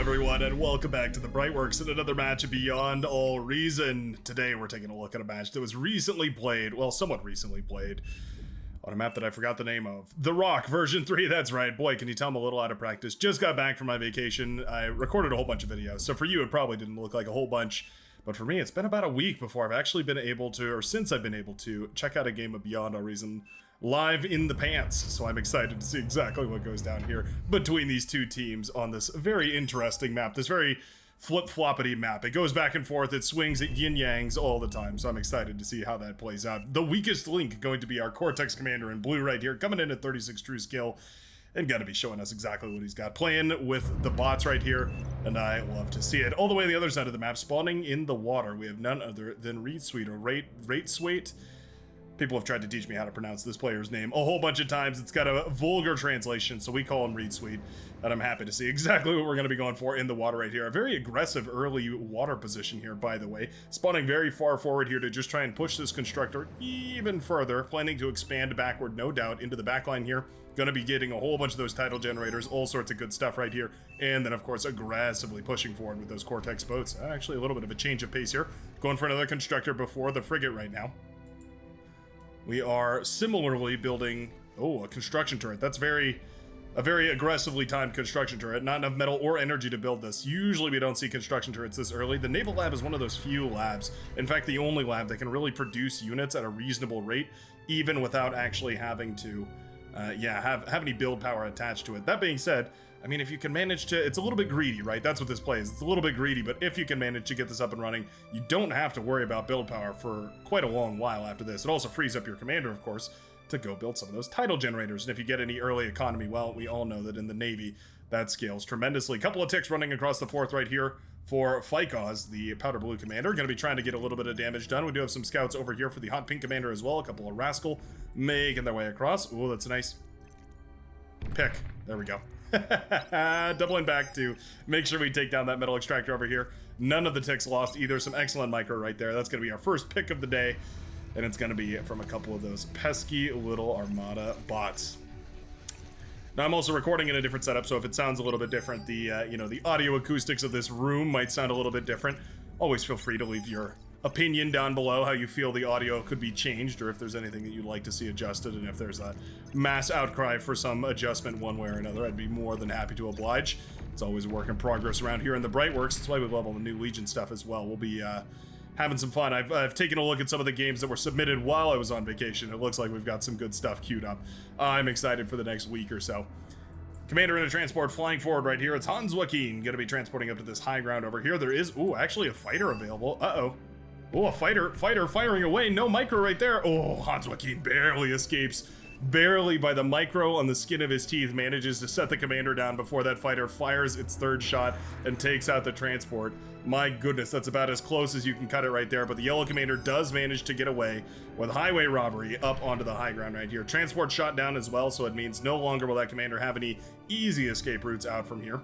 everyone, and welcome back to the Brightworks and another match of Beyond All Reason. Today we're taking a look at a match that was recently played, well, somewhat recently played, on a map that I forgot the name of. The Rock version 3, that's right. Boy, can you tell I'm a little out of practice. Just got back from my vacation. I recorded a whole bunch of videos, so for you it probably didn't look like a whole bunch, but for me it's been about a week before I've actually been able to, or since I've been able to, check out a game of Beyond All Reason live in the pants. So I'm excited to see exactly what goes down here between these two teams on this very interesting map, this very flip-floppity map. It goes back and forth, it swings at yin-yangs all the time, so I'm excited to see how that plays out. The weakest link going to be our Cortex commander in blue right here, coming in at 36 true skill, and gonna be showing us exactly what he's got. Playing with the bots right here, and I love to see it. All the way on the other side of the map, spawning in the water, we have none other than Reed Sweet, or Rate Sweet. People have tried to teach me how to pronounce this player's name a whole bunch of times. It's got a vulgar translation, so we call him Reed Sweet, and I'm happy to see exactly what we're going to be going for in the water right here. A very aggressive early water position here, by the way. Spawning very far forward here to just try and push this constructor even further. Planning to expand backward, no doubt, into the backline here. Going to be getting a whole bunch of those tidal generators, all sorts of good stuff right here. And then, of course, aggressively pushing forward with those Cortex boats. Actually, a little bit of a change of pace here. Going for another constructor before the frigate right now. We are similarly building, a construction turret. That's a very aggressively timed construction turret. Not enough metal or energy to build this. Usually we don't see construction turrets this early. The Naval lab is one of those few labs, in fact the only lab that can really produce units at a reasonable rate, even without actually having to, have any build power attached to it. That being said, I mean, if you can manage to, it's a little bit greedy, right? That's what this plays. It's a little bit greedy, but if you can manage to get this up and running, you don't have to worry about build power for quite a long while after this. It also frees up your commander, of course, to go build some of those tidal generators. And if you get any early economy, well, we all know that in the Navy, that scales tremendously. Couple of ticks running across the fourth right here for Fikaz, the powder blue commander. Going to be trying to get a little bit of damage done. We do have some scouts over here for the hot pink commander as well. A couple of Rascal making their way across. Ooh, that's a nice pick. There we go. Doubling back to make sure we take down that metal extractor over here. None of the ticks lost either. Some excellent micro right there. That's going to be our first pick of the day, and it's going to be from a couple of those pesky little Armada bots. Now, I'm also recording in a different setup, so if it sounds a little bit different, the the audio acoustics of this room might sound a little bit different. Always feel free to leave your opinion down below, how you feel the audio could be changed, or if there's anything that you'd like to see adjusted, and if there's a mass outcry for some adjustment one way or another, I'd be more than happy to oblige. It's always a work in progress around here in the Brightworks. That's why we love all the new Legion stuff as well. We'll be having some fun. I've taken a look at some of the games that were submitted while I was on vacation. It looks like we've got some good stuff queued up. I'm excited for the next week or so. Commander in a transport flying forward right here. It's Hans Joachim going to be transporting up to this high ground over here. There is, actually a fighter available. Oh, a fighter firing away. No micro right there. Oh, Hans Joachim barely escapes. Barely by the micro on the skin of his teeth manages to set the commander down before that fighter fires its third shot and takes out the transport. My goodness, that's about as close as you can cut it right there, but the yellow commander does manage to get away with highway robbery up onto the high ground right here. Transport shot down as well, so it means no longer will that commander have any easy escape routes out from here.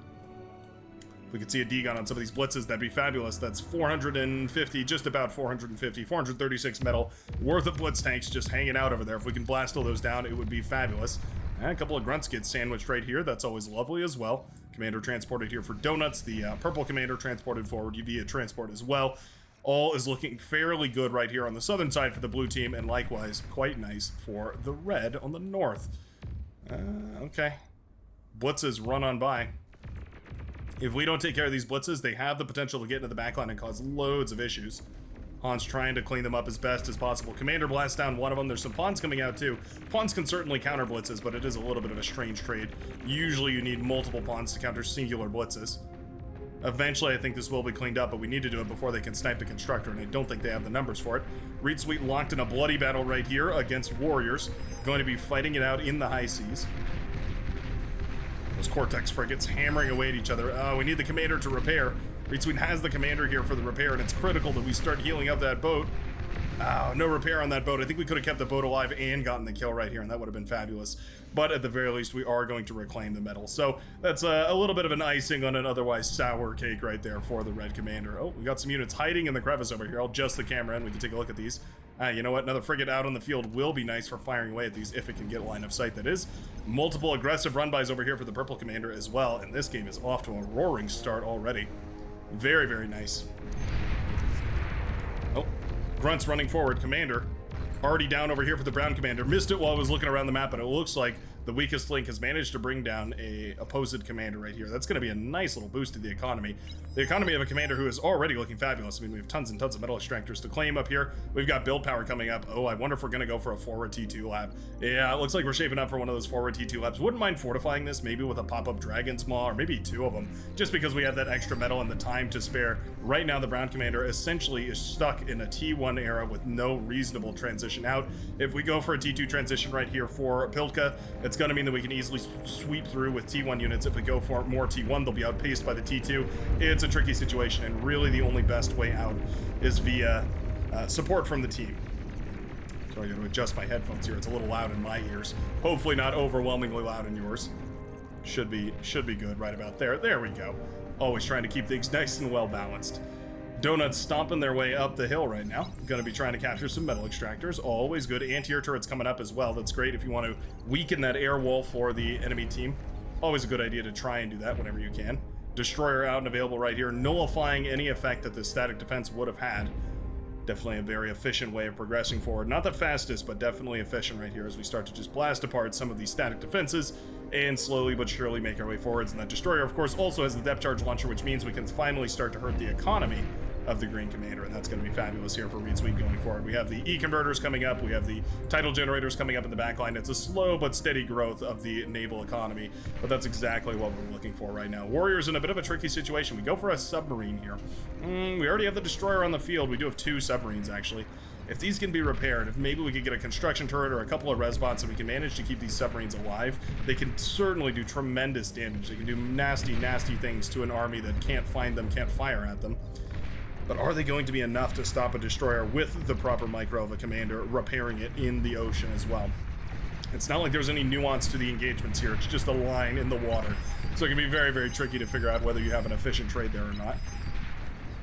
If we could see a D-gun on some of these blitzes, that'd be fabulous. That's 450, just about 450, 436 metal worth of blitz tanks just hanging out over there. If we can blast all those down, it would be fabulous. And a couple of grunts get sandwiched right here. That's always lovely as well. Commander transported here for donuts. The purple commander transported forward via transport as well. All is looking fairly good right here on the southern side for the blue team, and likewise quite nice for the red on the north. Okay. Blitzes run on by. If we don't take care of these blitzes, they have the potential to get into the backline and cause loads of issues. Hans trying to clean them up as best as possible. Commander blasts down one of them. There's some pawns coming out too. Pawns can certainly counter blitzes, but it is a little bit of a strange trade. Usually you need multiple pawns to counter singular blitzes. Eventually I think this will be cleaned up, but we need to do it before they can snipe the constructor, and I don't think they have the numbers for it. Reed Sweet locked in a bloody battle right here against warriors. Going to be fighting it out in the high seas. Those Cortex frigates hammering away at each other. We need the commander to repair. Reed Sweet has the commander here for the repair, and it's critical that we start healing up that boat. No repair on that boat. I think we could have kept the boat alive and gotten the kill right here, and that would have been fabulous. But at the very least, we are going to reclaim the metal. So that's a little bit of an icing on an otherwise sour cake right there for the red commander. Oh, we got some units hiding in the crevice over here. I'll adjust the camera and we can take a look at these. You know what? Another frigate out on the field will be nice for firing away at these if it can get line of sight, that is. Multiple aggressive run-bys over here for the purple commander as well, and this game is off to a roaring start already. Very, very nice. Oh, Grunt's running forward. Commander already down over here for the brown commander. Missed it while I was looking around the map, but it looks like the weakest link has managed to bring down a opposed commander right here. That's going to be a nice little boost to the economy. The economy of a commander who is already looking fabulous. I mean, we have tons and tons of metal extractors to claim up here. We've got build power coming up. Oh, I wonder if we're going to go for a forward T2 lab. Yeah, it looks like we're shaping up for one of those forward T2 labs. Wouldn't mind fortifying this, maybe with a pop-up Dragon's Maw, or maybe 2 of them, just because we have that extra metal and the time to spare. Right now, the brown commander essentially is stuck in a T1 era with no reasonable transition out. If we go for a T2 transition right here for Pilka, it's going to mean that we can easily sweep through with T1 units. If we go for more T1, they'll be outpaced by the T2. It's a tricky situation, and really the only best way out is via support from the team. So I got to adjust my headphones here. It's a little loud in my ears. Hopefully not overwhelmingly loud in yours. Should be good right about there. There we go. Always trying to keep things nice and well balanced. Donuts stomping their way up the hill right now. Gonna be trying to capture some metal extractors. Always good. Anti-air turrets coming up as well. That's great if you want to weaken that air wall for the enemy team. Always a good idea to try and do that whenever you can. Destroyer out and available right here, nullifying any effect that the static defense would have had. Definitely a very efficient way of progressing forward. Not the fastest, but definitely efficient right here as we start to just blast apart some of these static defenses and slowly but surely make our way forwards. And that destroyer, of course, also has the depth charge launcher, which means we can finally start to hurt the economy of the green commander, and that's going to be fabulous here for Reed Sweet going forward. We have the E-converters coming up, we have the tidal generators coming up in the backline. It's a slow but steady growth of the naval economy, but that's exactly what we're looking for right now. Warriors in a bit of a tricky situation. We go for a submarine here. We already have the destroyer on the field. We do have 2 submarines, actually. If these can be repaired, if maybe we could get a construction turret or a couple of res bots and we can manage to keep these submarines alive, they can certainly do tremendous damage. They can do nasty, nasty things to an army that can't find them, can't fire at them. But are they going to be enough to stop a destroyer with the proper micro of a commander repairing it in the ocean as well? It's not like there's any nuance to the engagements here. It's just a line in the water. So it can be very, very tricky to figure out whether you have an efficient trade there or not.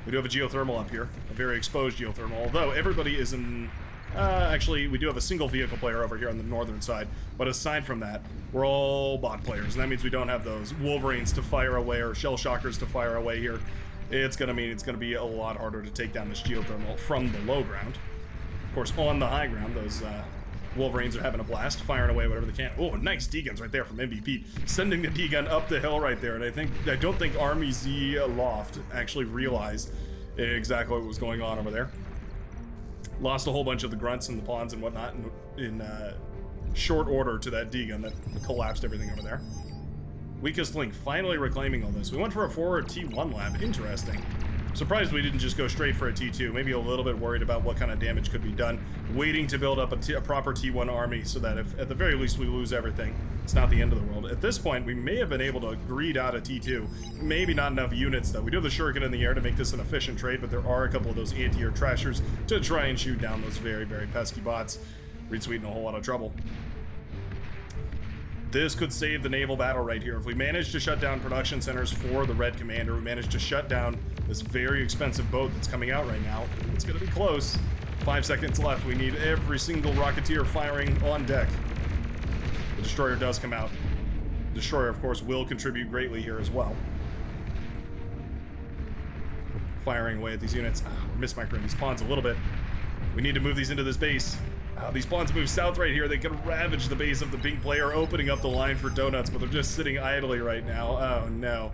We do have a geothermal up here, a very exposed geothermal, although everybody is in... actually, we do have a single vehicle player over here on the northern side, but aside from that, we're all bot players, and that means we don't have those Wolverines to fire away or Shell Shockers to fire away here. It's going to mean it's going to be a lot harder to take down this geothermal from the low ground. Of course, on the high ground, those Wolverines are having a blast, firing away whatever they can. Oh, nice D-guns right there from MVP, sending the D-gun up the hill right there. And I don't think Army Z Loft actually realized exactly what was going on over there. Lost a whole bunch of the grunts and the pawns and whatnot in short order to that D-gun that collapsed everything over there. Weakest link finally reclaiming all this. We went for a forward T1 lab. Interesting. Surprised we didn't just go straight for a T2. Maybe a little bit worried about what kind of damage could be done. Waiting to build up a proper T1 army so that if at the very least we lose everything, it's not the end of the world. At this point, we may have been able to greed out a T2. Maybe not enough units though. We do have the Shuriken in the air to make this an efficient trade, but there are a couple of those anti-air trashers to try and shoot down those very, very pesky bots. Reed Sweet in a whole lot of trouble. This could save the naval battle right here. If we manage to shut down production centers for the Red Commander, we manage to shut down this very expensive boat that's coming out right now. It's going to be close. 5 seconds left. We need every single Rocketeer firing on deck. The Destroyer does come out. The Destroyer, of course, will contribute greatly here as well. Firing away at these units. We're mismicroing these pawns a little bit. We need to move these into this base. These pawns move south right here. They can ravage the base of the pink player, opening up the line for Donuts, but they're just sitting idly right now. Oh, no.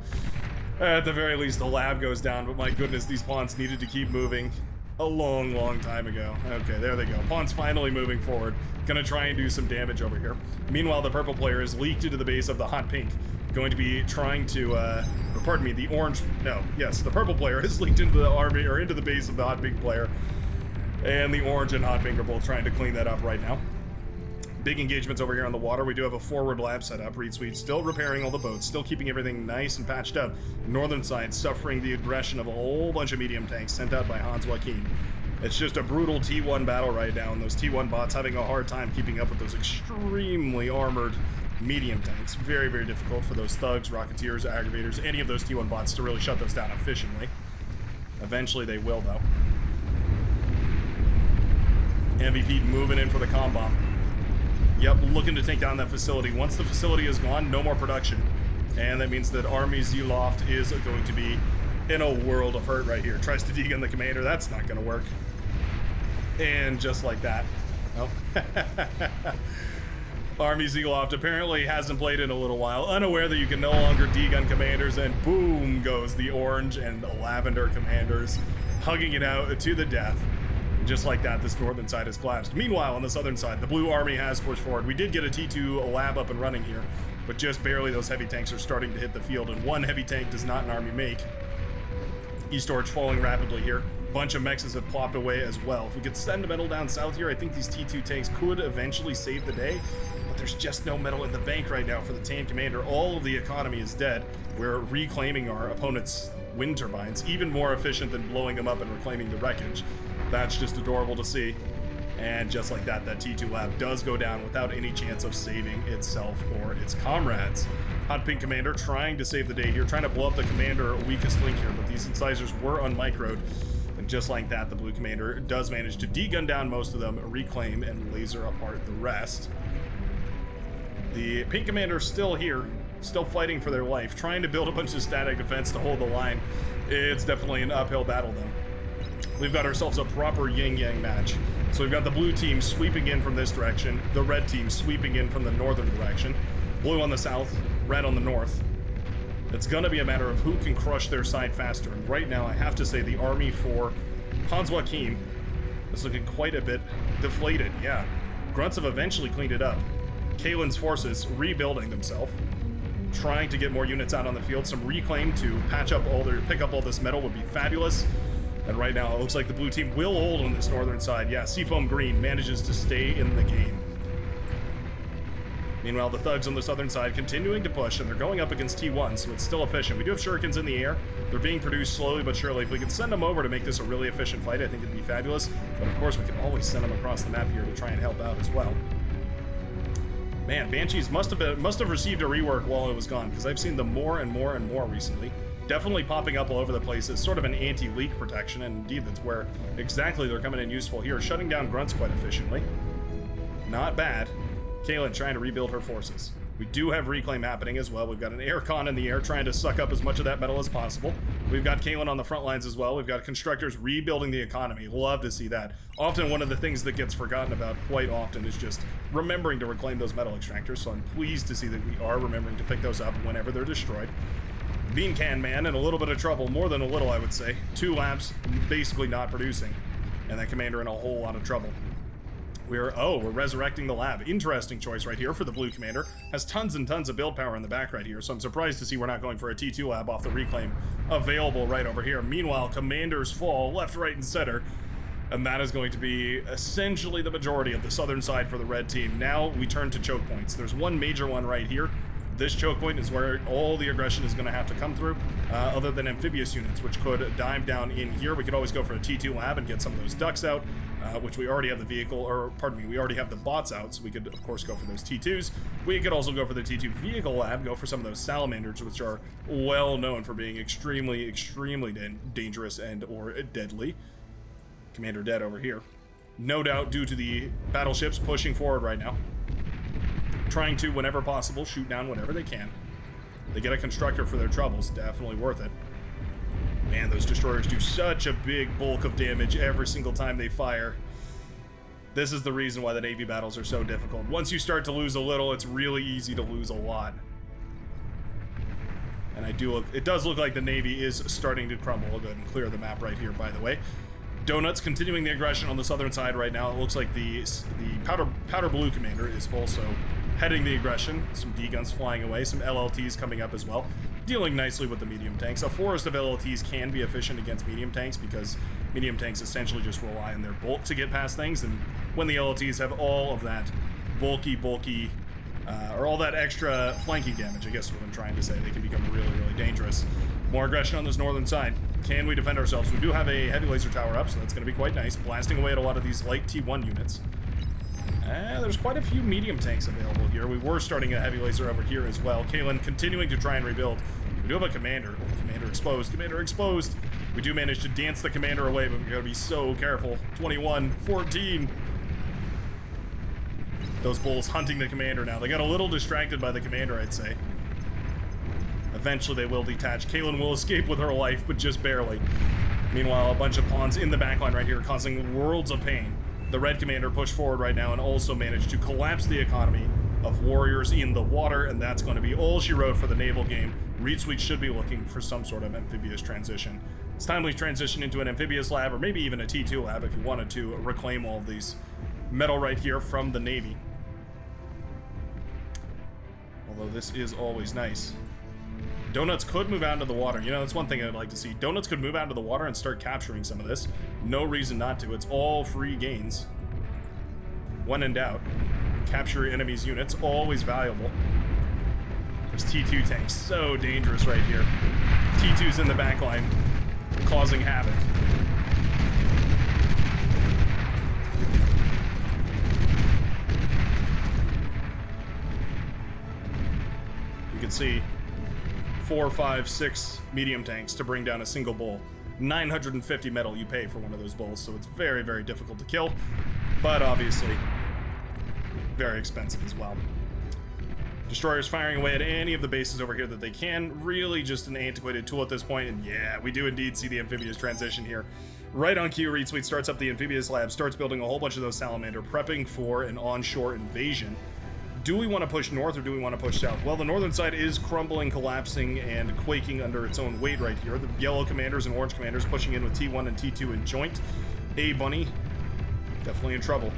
At the very least, the lab goes down, but my goodness, these pawns needed to keep moving a long, long time ago. Okay, there they go. Pawns finally moving forward. Gonna try and do some damage over here. Meanwhile, the purple player is leaked into the base of the hot pink. Going to be trying to, or pardon me, the orange, no, yes, the purple player is leaked into the army, or into the base of the hot pink player. And the orange and hot pink are both trying to clean that up right now. Big engagements over here on the water. We do have a forward lab set up. Reed Sweet still repairing all the boats, still keeping everything nice and patched up. Northern side suffering the aggression of a whole bunch of medium tanks sent out by Hans Joachim. It's just a brutal T1 battle right now, and those T1 bots having a hard time keeping up with those extremely armored medium tanks. Very, very difficult for those thugs, Rocketeers, Aggravators, any of those T1 bots to really shut those down efficiently. Eventually they will, though. MVP moving in for the comm bomb. Yep, looking to take down that facility. Once the facility is gone, no more production. And that means that Army Z-Loft is going to be in a world of hurt right here. Tries to degun the commander. That's not going to work. And just like that. Oh. Army Z-Loft apparently hasn't played in a little while, unaware that you can no longer degun commanders, and boom goes the orange and lavender commanders, hugging it out to the death. And just like that, this northern side has collapsed. Meanwhile, on the southern side, the blue army has pushed forward. We did get a T2 lab up and running here, but just barely those heavy tanks are starting to hit the field, and one heavy tank does not an army make. East Orange falling rapidly here. Bunch of mexes have plopped away as well. If we could send a metal down south here, I think these T2 tanks could eventually save the day, but there's just no metal in the bank right now for the Tan Commander. All of the economy is dead. We're reclaiming our opponent's wind turbines, even more efficient than blowing them up and reclaiming the wreckage. That's just adorable to see. And just like that, that T2 lab does go down without any chance of saving itself or its comrades. Hot Pink Commander trying to save the day here, trying to blow up the commander weakest link here, but these incisors were unmicroed. And just like that, the blue commander does manage to degun down most of them, reclaim, and laser apart the rest. The pink commander still here, still fighting for their life, trying to build a bunch of static defense to hold the line. It's definitely an uphill battle, though. We've got ourselves a proper yin-yang match. So we've got the blue team sweeping in from this direction, the red team sweeping in from the northern direction, blue on the south, red on the north. It's going to be a matter of who can crush their side faster. And right now, I have to say the army for Hans Joachim is looking quite a bit deflated. Yeah, Grunts have eventually cleaned it up. Kalen's forces rebuilding themselves, trying to get more units out on the field. Some reclaim to pick up all this metal would be fabulous. And right now, it looks like the blue team will hold on this northern side. Yeah, Seafoam Green manages to stay in the game. Meanwhile, the thugs on the southern side continuing to push, and they're going up against T1, so it's still efficient. We do have shurikens in the air. They're being produced slowly but surely. If we could send them over to make this a really efficient fight, I think it'd be fabulous. But of course, we can always send them across the map here to try and help out as well. Man, Banshees must have received a rework while it was gone, because I've seen them more and more and more recently. Definitely popping up all over the place as sort of an anti-leak protection, and indeed that's where exactly they're coming in useful here, shutting down grunts quite efficiently. Not bad. Kalen trying to rebuild her forces. We do have reclaim happening as well. We've got an air con in the air trying to suck up as much of that metal as possible. We've got Kalen on the front lines as well. We've got constructors rebuilding the economy. Love to see that. Often one of the things that gets forgotten about quite often is just remembering to reclaim those metal extractors, so I'm pleased to see that we are remembering to pick those up whenever they're destroyed. Bean Can Man in a little bit of trouble, more than a little I would say. 2 labs basically not producing, and that commander in a whole lot of trouble. We're resurrecting the lab. Interesting choice right here for the blue commander. Has tons and tons of build power in the back right here, so I'm surprised to see we're not going for a T2 lab off the reclaim available right over here. Meanwhile, commanders fall left, right, and center, and that is going to be essentially the majority of the southern side for the red team. Now we turn to choke points. There's one major one right here. This choke point is where all the aggression is going to have to come through, other than amphibious units, which could dive down in here. We could always go for a T2 lab and get some of those ducks out, which we already have the vehicle, or pardon me, we already have the bots out, so we could, of course, go for those T2s. We could also go for the T2 vehicle lab, go for some of those salamanders, which are well known for being extremely, extremely dangerous and or deadly. Commander dead over here. No doubt due to the battleships pushing forward right now. Trying to, whenever possible, shoot down whatever they can. They get a constructor for their troubles. Definitely worth it. Man, those destroyers do such a big bulk of damage every single time they fire. This is the reason why the Navy battles are so difficult. Once you start to lose a little, it's really easy to lose a lot. And it does look like the Navy is starting to crumble. I'll go ahead and clear the map right here, by the way. Donuts continuing the aggression on the southern side right now. It looks like the powder blue commander is also heading the aggression. Some D-guns flying away, some LLTs coming up as well, dealing nicely with the medium tanks. A forest of LLTs can be efficient against medium tanks because medium tanks essentially just rely on their bulk to get past things, and when the LLTs have all of that bulky, or all that extra flanking damage, I guess is what I'm trying to say, they can become really, really dangerous. More aggression on this northern side. Can we defend ourselves? We do have a heavy laser tower up, so that's going to be quite nice, blasting away at a lot of these light T1 units. There's quite a few medium tanks available here. We were starting a heavy laser over here as well. Kalen continuing to try and rebuild. We do have a commander. Commander exposed. Commander exposed. We do manage to dance the commander away, but we gotta be so careful. 21, 14. Those bulls hunting the commander now. They got a little distracted by the commander, I'd say. Eventually they will detach. Kaylin will escape with her life, but just barely. Meanwhile, a bunch of pawns in the backline right here causing worlds of pain. The red commander pushed forward right now and also managed to collapse the economy of warriors in the water, and that's going to be all she wrote for the naval game. Reed Sweet should be looking for some sort of amphibious transition. It's time we transition into an amphibious lab, or maybe even a T2 lab if you wanted to reclaim all of these metal right here from the Navy. Although this is always nice. Donuts could move out into the water. You know, that's one thing I'd like to see. Donuts could move out into the water and start capturing some of this. No reason not to. It's all free gains. When in doubt, capture your enemy's units. Always valuable. There's T2 tanks. So dangerous right here. T2's in the back line, causing havoc. You can see 4, 5, 6 medium tanks to bring down a single bull. 950 metal you pay for one of those bulls, so it's very, very difficult to kill, but obviously very expensive as well. Destroyers firing away at any of the bases over here that they can. Really just an antiquated tool at this point, and yeah, we do indeed see the amphibious transition here. Right on cue, Reed Sweet starts up the amphibious lab, starts building a whole bunch of those salamander, prepping for an onshore invasion. Do we want to push north or do we want to push south? Well, the northern side is crumbling, collapsing, and quaking under its own weight right here. The yellow commanders and orange commanders pushing in with T1 and T2 in joint. A-Bunny, definitely in trouble.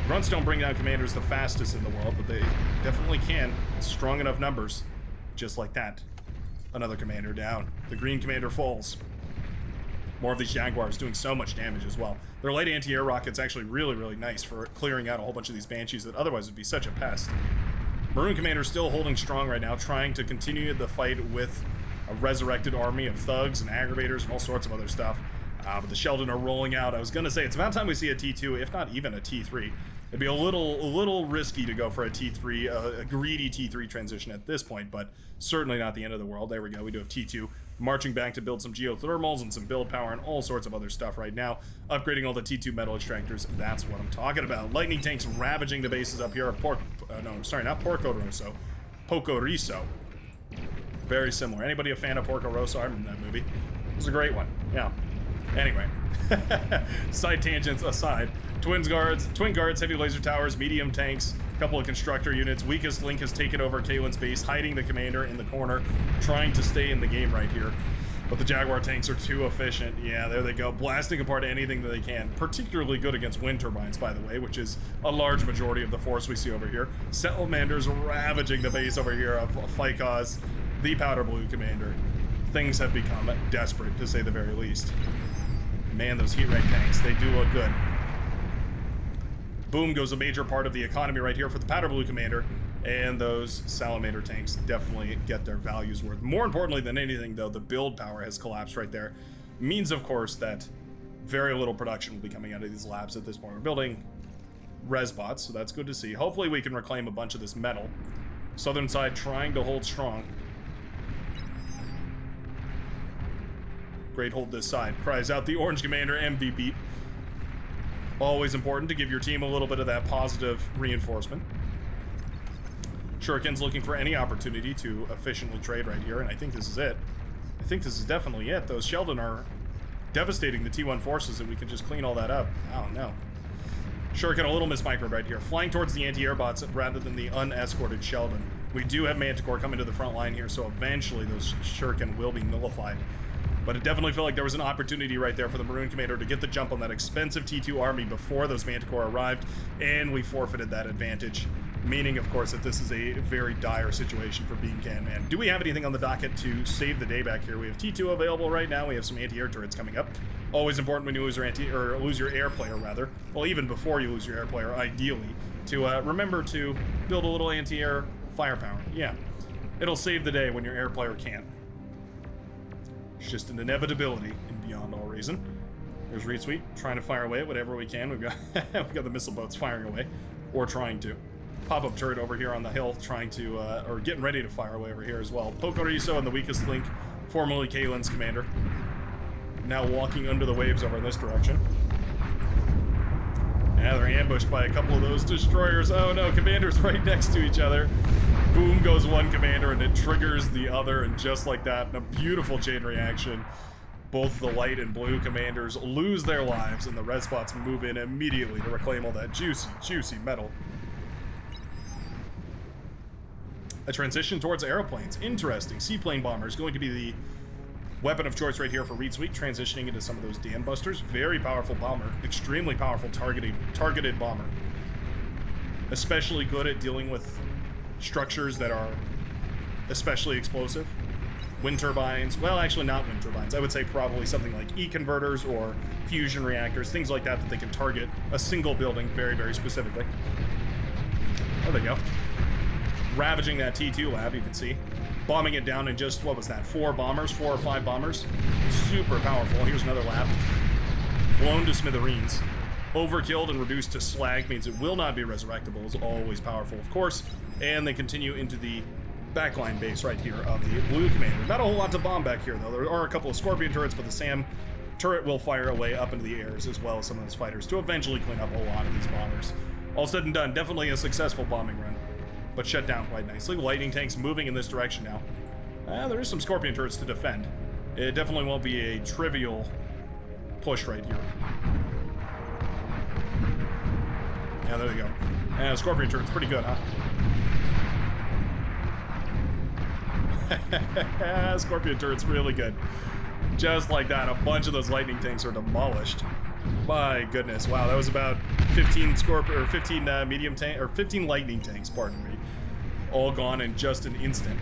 Grunts don't bring down commanders the fastest in the world, but they definitely can. Strong enough numbers. Just like that. Another commander down. The green commander falls. More of these Jaguars doing so much damage as well. Their light anti-air rocket's actually really, really nice for clearing out a whole bunch of these Banshees that otherwise would be such a pest. Maroon Commander's still holding strong right now, trying to continue the fight with a resurrected army of thugs and aggravators and all sorts of other stuff. But the Sheldon are rolling out. I was going to say, it's about time we see a T2, if not even a T3. It'd be a little risky to go for a T3, a greedy T3 transition at this point, but certainly not the end of the world. There we go. We do have T2 marching back to build some geothermals and some build power and all sorts of other stuff right now. Upgrading all the T2 metal extractors. That's what I'm talking about. Lightning tanks ravaging the bases up here of Porco Rosso. Very similar. Anybody a fan of Porco Rosso? I remember that movie. It was a great one. Yeah. Anyway, side tangents aside, twin guards, heavy laser towers, medium tanks, a couple of constructor units. Weakest link has taken over Kaylin's base, hiding the commander in the corner, trying to stay in the game right here. But the Jaguar tanks are too efficient. Yeah, there they go, blasting apart anything that they can. Particularly good against wind turbines, by the way, which is a large majority of the force we see over here. Salamanders ravaging the base over here of Phycos, the powder blue commander. Things have become desperate, to say the very least. Man, those heat ray tanks, they do look good. Boom goes a major part of the economy right here for the powder blue commander, and those salamander tanks definitely get their values worth. More importantly than anything, though, the build power has collapsed right there. Means, of course, that very little production will be coming out of these labs at this point. We're building res bots, so that's good to see. Hopefully we can reclaim a bunch of this metal. Southern side trying to hold strong. Great hold this side. Cries out the orange commander MVP. Always important to give your team a little bit of that positive reinforcement. Shuriken's looking for any opportunity to efficiently trade right here, and I think this is it. I think this is definitely it. Those Sheldon are devastating the T1 forces, and we can just clean all that up. Oh no. Shuriken a little mismicroed right here, flying towards the anti-air bots rather than the unescorted Sheldon. We do have Manticore coming to the front line here, so eventually those Shuriken will be nullified. But it definitely felt like there was an opportunity right there for the Maroon Commander to get the jump on that expensive T2 army before those Manticore arrived, and we forfeited that advantage. Meaning, of course, that this is a very dire situation for Bean Can Man. Do we have anything on the docket to save the day back here? We have T2 available right now. We have some anti-air turrets coming up. Always important when you lose your lose your air player, rather. Well, even before you lose your air player, ideally, to remember to build a little anti-air firepower. Yeah, it'll save the day when your air player can't. It's just an inevitability and beyond all reason. There's Reed Sweet trying to fire away at whatever we can. We've got the missile boats firing away, or trying to. Pop-up turret over here on the hill, trying to, or getting ready to fire away over here as well. Pocoriso and the weakest link, formerly Kaylin's commander, now walking under the waves over in this direction. Yeah, they're ambushed by a couple of those destroyers. Oh no, commanders right next to each other. Boom goes one commander and it triggers the other, and just like that, in a beautiful chain reaction, both the light and blue commanders lose their lives, and the red spots move in immediately to reclaim all that juicy, juicy metal. A transition towards aeroplanes. Interesting. Seaplane bomber is going to be the weapon of choice right here for Reed Sweet, transitioning into some of those dam busters. Very powerful bomber. Extremely powerful targeted bomber. Especially good at dealing with structures that are especially explosive. Wind turbines. Well, actually not wind turbines. I would say probably something like E-converters or fusion reactors. Things like that they can target a single building very, very specifically. There they go. Ravaging that T2 lab, you can see. Bombing it down in just, what was that, 4 or 5 bombers? Super powerful. Here's another lab. Blown to smithereens. Overkilled and reduced to slag means it will not be resurrectable. It's always powerful, of course. And they continue into the backline base right here of the blue commander. Not a whole lot to bomb back here, though. There are a couple of Scorpion turrets, but the SAM turret will fire away up into the airs, as well as some of those fighters, to eventually clean up a lot of these bombers. All said and done, definitely a successful bombing run, but shut down quite nicely. Lightning tanks moving in this direction now. There is some Scorpion turrets to defend. It definitely won't be a trivial push right here. Yeah, there we go. Scorpion turret's pretty good, huh? Scorpion turret's really good. Just like that, a bunch of those lightning tanks are demolished. My goodness, wow, that was about 15 medium tank or 15 lightning tanks, pardon me, all gone in just an instant.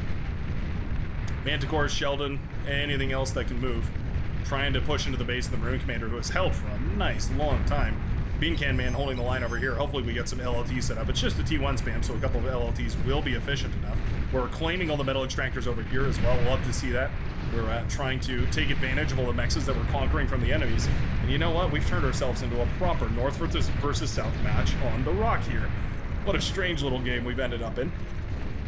Manticore, Sheldon, anything else that can move, trying to push into the base of the Maroon Commander, who has held for a nice long time. Bean Can Man holding the line over here. Hopefully we get some LLTs set up. It's just a T1 spam, so a couple of LLTs will be efficient enough. We're claiming all the metal extractors over here as well. Love to see that. We're trying to take advantage of all the mexes that we're conquering from the enemies. And you know what? We've turned ourselves into a proper North versus South match on the Rock here. What a strange little game we've ended up in.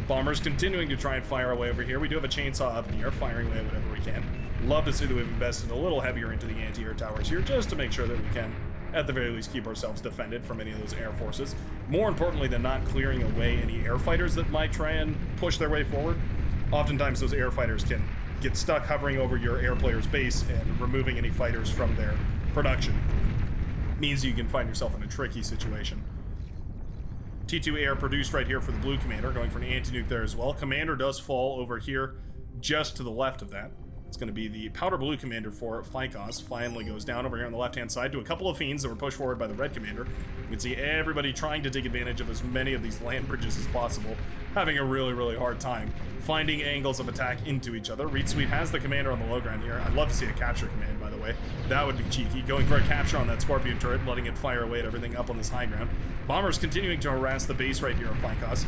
Bombers continuing to try and fire away over here. We do have a chainsaw up in the air, firing away whatever we can. Love to see that we've invested a little heavier into the anti-air towers here, just to make sure that we can, at the very least, keep ourselves defended from any of those air forces. More importantly than not clearing away any air fighters that might try and push their way forward. Oftentimes those air fighters can get stuck hovering over your air player's base, and removing any fighters from their production means you can find yourself in a tricky situation. T2 air produced right here for the blue commander, going for an anti-nuke there as well. Commander does fall over here just to the left of that. It's going to be the powder blue commander for Phycos. Finally goes down over here on the left-hand side to a couple of fiends that were pushed forward by the red commander. You can see everybody trying to take advantage of as many of these land bridges as possible, having a really, really hard time finding angles of attack into each other. Reed Sweet has the commander on the low ground here. I'd love to see a capture command, by the way. That would be cheeky. Going for a capture on that Scorpion turret, letting it fire away at everything up on this high ground. Bombers continuing to harass the base right here of Phycos,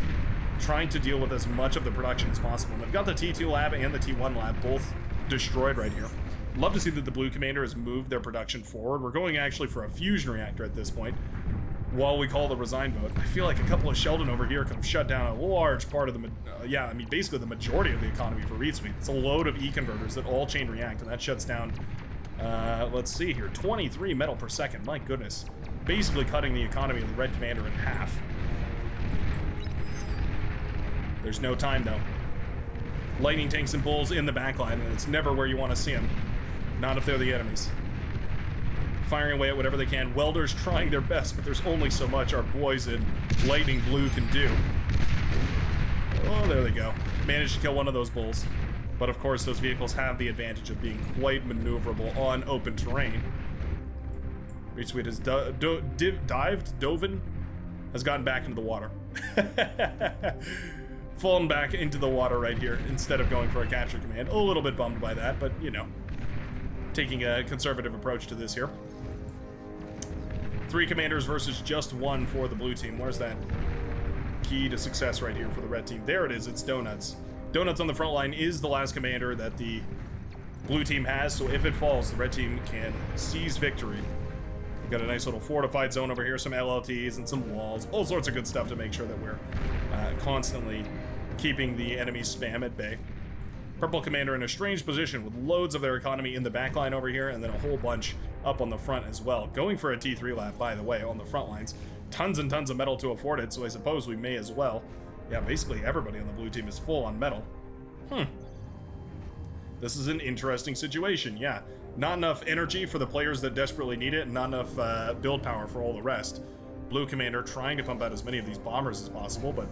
trying to deal with as much of the production as possible. And they've got the T2 lab and the T1 lab both destroyed right here. Love to see that the blue commander has moved their production forward. We're going actually for a fusion reactor at this point, while we call the resign vote. I feel like a couple of Sheldon over here could have shut down a large part of the, basically the majority of the economy for Reed Sweet. It's a load of E-converters that all chain react, and that shuts down, let's see here, 23 metal per second. My goodness. Basically cutting the economy of the red commander in half. There's no time, though. Lightning tanks and bulls in the backline, and it's never where you want to see them. Not if they're the enemies. Firing away at whatever they can. Welders trying their best, but there's only so much our boys in lightning blue can do. Oh, there they go. Managed to kill one of those bulls. But of course, those vehicles have the advantage of being quite maneuverable on open terrain. Reed Sweet has Dovin has gotten back into the water. Fallen back into the water right here instead of going for a capture command. A little bit bummed by that, but you know, taking a conservative approach to this here. 3 commanders versus just 1 for the blue team. Where's that key to success right here for the red team? There it is. It's Donuts. Donuts on the front line is the last commander that the blue team has, so if it falls, the red team can seize victory. We've got a nice little fortified zone over here, some LLTs and some walls, all sorts of good stuff to make sure that we're constantly keeping the enemy spam at bay. Purple Commander in a strange position with loads of their economy in the backline over here, and then a whole bunch up on the front as well. Going for a T3 lap, by the way, on the front lines. Tons and tons of metal to afford it, so I suppose we may as well. Yeah, basically everybody on the blue team is full on metal. This is an interesting situation, yeah. Not enough energy for the players that desperately need it, and not enough build power for all the rest. Blue Commander trying to pump out as many of these bombers as possible, but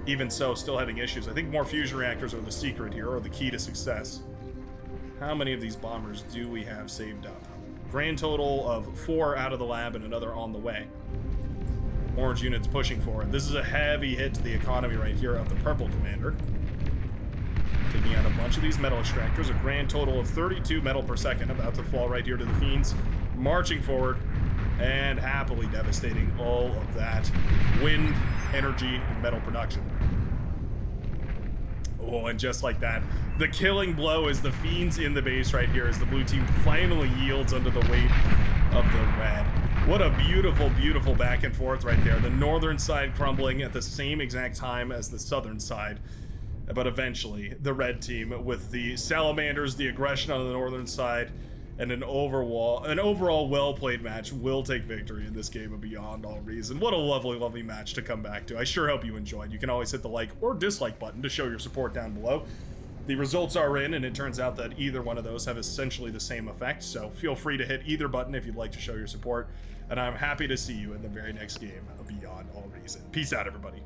even so, still having issues. I think more fusion reactors are the secret here, or the key to success. How many of these bombers do we have saved up? Grand total of 4 out of the lab and another on the way. Orange units pushing forward. This is a heavy hit to the economy right here of the Purple Commander. Taking out a bunch of these metal extractors, a grand total of 32 metal per second, about to fall right here to the Fiends. Marching forward and happily devastating all of that wind, energy, and metal production. Oh, and just like that, the killing blow is the Fiends in the base right here as the blue team finally yields under the weight of the red. What a beautiful, beautiful back and forth right there. The northern side crumbling at the same exact time as the southern side. But eventually, the red team with the salamanders, the aggression on the northern side, and an overall well-played match will take victory in this game of Beyond All Reason. What a lovely, lovely match to come back to. I sure hope you enjoyed. You can always hit the like or dislike button to show your support down below. The results are in, and it turns out that either one of those have essentially the same effect, so feel free to hit either button if you'd like to show your support, and I'm happy to see you in the very next game of Beyond All Reason. Peace out, everybody.